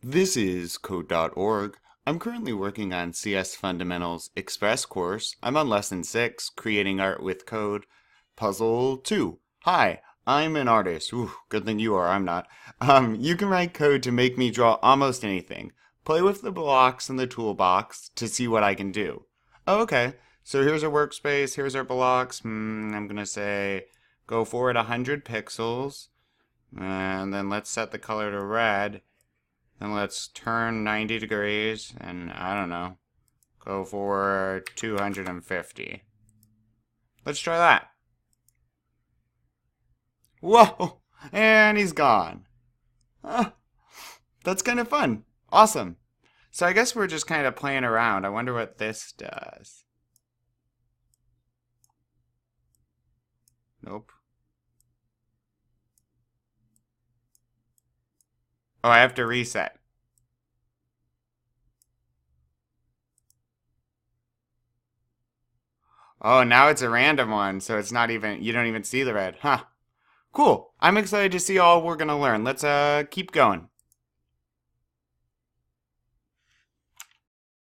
This is Code.org. I'm currently working on CS Fundamentals Express course. I'm on Lesson 6, Creating Art with Code, Puzzle 2. Hi, I'm an artist. Ooh, good thing you are, I'm not. You can write code to make me draw almost anything. Play with the blocks in the toolbox to see what I can do. Oh, okay. So here's our workspace, here's our blocks. I'm gonna say go forward 100 pixels. And then let's set the color to red. And let's turn 90 degrees and I don't know, go for 250. Let's try that. Whoa! And he's gone. That's kind of fun. Awesome. So I guess we're just kind of playing around. I wonder what this does. Nope. Oh, I have to reset. Oh, now it's a random one, so it's not even, you don't even see the red. Huh. Cool. I'm excited to see all we're gonna learn. Let's keep going.